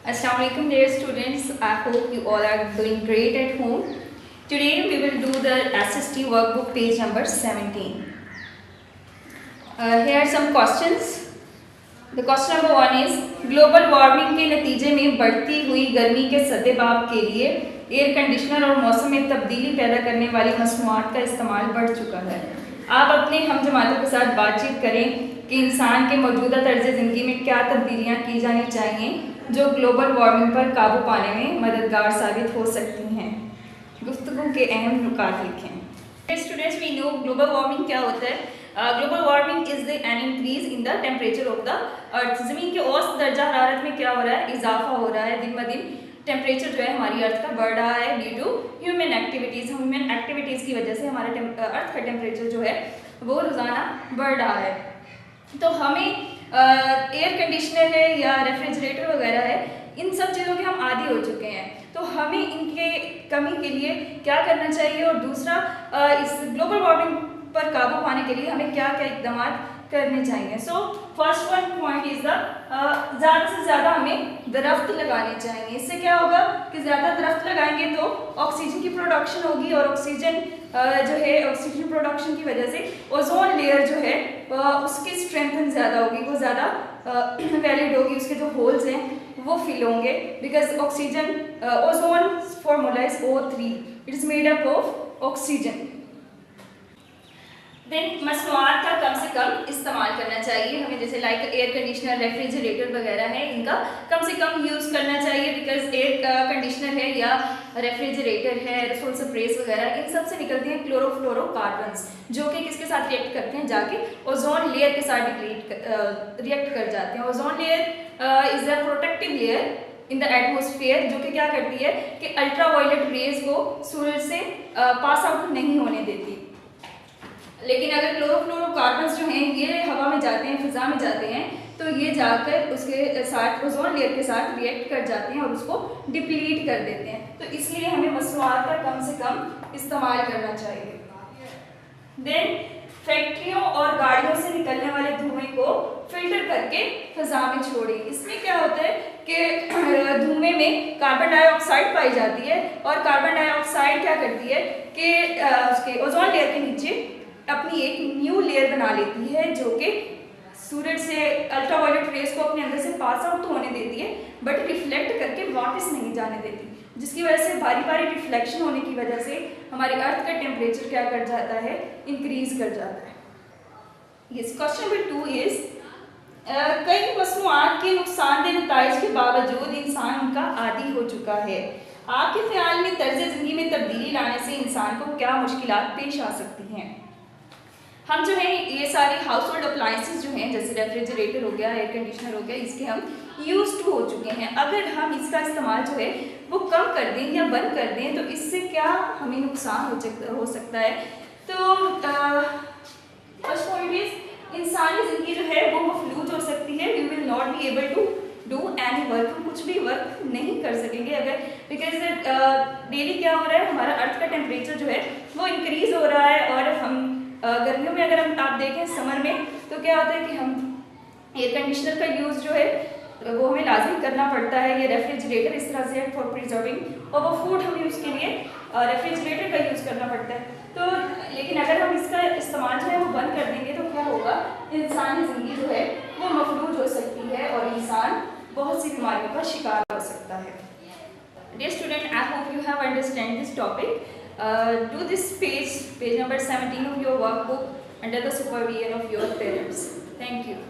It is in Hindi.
Assalamualaikum dear students. I hope you all are doing great at home. Today we will do the SST workbook page number 17. Here are some questions. The question number 1 is global warming के नतीजे में बढ़ती हुई गर्मी के सद्देबाब के लिए एयर कंडीशनर और मौसम में तब्दीली पैदा करने वाली मसनूआत का इस्तेमाल बढ़ चुका है। आप अपने हम जमातों के साथ बातचीत करें कि इंसान के मौजूदा तर्ज ज़िंदगी में क्या तब्दीलियाँ की जानी चाहिए जो ग्लोबल वार्मिंग पर काबू पाने में मददगार साबित हो सकती हैं। गुफ्तगू के अहम नुकात लिखें। Students, we know global warming क्या होता है। Global warming is an increase in the temperature of the earth. ज़मीन के औसत दर्जा हरारत में क्या हो रहा है, इजाफा हो रहा है। दिन ब दिन टेम्परेचर जो है हमारी अर्थ का बढ़ रहा है due to human activities. Human activities की वजह से हमारा अर्थ का टेम्परेचर जो है वो रोज़ाना बढ़ रहा है। तो हमें एयर कंडीशनर है या रेफ्रिजरेटर वगैरह है, इन सब चीज़ों के हम आदी हो चुके हैं। तो हमें इनके कमी के लिए क्या करना चाहिए, और दूसरा इस ग्लोबल वार्मिंग पर काबू पाने के लिए हमें क्या क्या इक़दाम करने चाहिए। So first one point is the ज़्यादा से ज़्यादा हमें दरख्त लगाने चाहिए। इससे क्या होगा कि ज़्यादा दरख्त लगाएंगे तो ऑक्सीजन की प्रोडक्शन होगी, और ऑक्सीजन जो है ऑक्सीजन प्रोडक्शन की वजह से ओजोन लेयर जो है उसकी स्ट्रेंथ ज़्यादा होगी, वो ज़्यादा वैलिड होगी, उसके जो होल्स हैं वो फिल होंगे। Because oxygen ozone formula is O3, it is made up of oxygen. Then मसनूआत का कम से कम इस्तेमाल करना चाहिए हमें, जैसे लाइक एयर कंडीशनर, रेफ्रिजरेटर वगैरह है, इनका कम से कम यूज़ करना चाहिए। बिकॉज एयर कंडीशनर है या रेफ्रिजरेटर है, एरोसोल स्प्रेस वगैरह, इन सब से निकलती हैं क्लोरोफ्लोरोकार्बन्स, जो कि किसके साथ रिएक्ट करते हैं, जाके ओजोन लेयर के साथ रिएक्ट कर जाते हैं। Ozone layer is a protective layer in the atmosphere, जो कि क्या करती है कि अल्ट्रावायलेट रेज को सूरज से पास आउट नहीं होने देती। लेकिन अगर क्लोरोफ्लोरोकार्बन्स जो हैं ये हवा में जाते हैं, फिज़ा में जाते हैं, तो ये जाकर उसके साथ ओजोन लेयर के साथ रिएक्ट कर जाते हैं और उसको डिप्लीट कर देते हैं। तो इसलिए हमें मसनूआत का कम से कम इस्तेमाल करना चाहिए। देन फैक्ट्रियों और गाड़ियों से निकलने वाले धुएं को फिल्टर करके फिज़ा में छोड़ें। इसमें क्या होता है कि धुएं में कार्बन डाइऑक्साइड पाई जाती है, और कार्बन डाइऑक्साइड क्या करती है कि उसके ओजोन लेयर के नीचे अपनी एक न्यू लेयर बना लेती है, जो कि सूरज से अल्ट्रावायलेट रेस को अपने अंदर से पास आउट तो होने देती है, बट रिफ्लेक्ट करके वापस नहीं जाने देती, जिसकी वजह से बारी बारी रिफ्लेक्शन होने की वजह से हमारे अर्थ का टेम्परेचर क्या कर जाता है, इंक्रीज कर जाता है। यस, क्वेश्चन नंबर 2 इज कई मसनूआत के नुकसानदेह नताइज के बावजूद इंसान उनका आदी हो चुका है। आपके ख्याल में तर्ज ज़िंदगी में तब्दीली लाने से इंसान को क्या मुश्किलात पेश आ सकती हैं। हम जो है ये सारे हाउस होल्ड अप्लाइंसेस जो हैं, जैसे रेफ्रिजरेटर हो गया, एयर कंडीशनर हो गया, इसके हम यूज्ड टू हो चुके हैं। अगर हम इसका इस्तेमाल जो है वो कम कर दें या बंद कर दें तो इससे क्या हमें नुकसान हो सकता है। तो फर्स्ट पॉइंट इज इंसानी ज़िंदगी जो है वो मफलूज हो सकती है। We will not be able to do any work, हम कुछ भी वर्क नहीं कर सकेंगे अगर, बिकॉज डेली क्या हो रहा है, हमारा अर्थ का टेम्परेचर जो है वो इंक्रीज़ हो रहा है, और हम गर्मियों में अगर हम आप देखें समर में तो क्या होता है कि हम एयर कंडीशनर का यूज़ जो है वो हमें लाजमी करना पड़ता है। ये रेफ्रिजरेटर इस तरह से फॉर प्रिजर्विंग, और वो फूड हमें उसके लिए रेफ्रिजरेटर का यूज़ करना पड़ता है। तो लेकिन अगर हम इसका इस्तेमाल जो है वो बंद कर देंगे तो क्या होगा, इंसानी ज़िंदगी जो है वो मफलूज हो सकती है और इंसान बहुत सी बीमारियों का शिकार हो सकता है। Dear student, I hope you have understand this topic. Do this page number 17 of your workbook under the supervision of your parents. Thank you.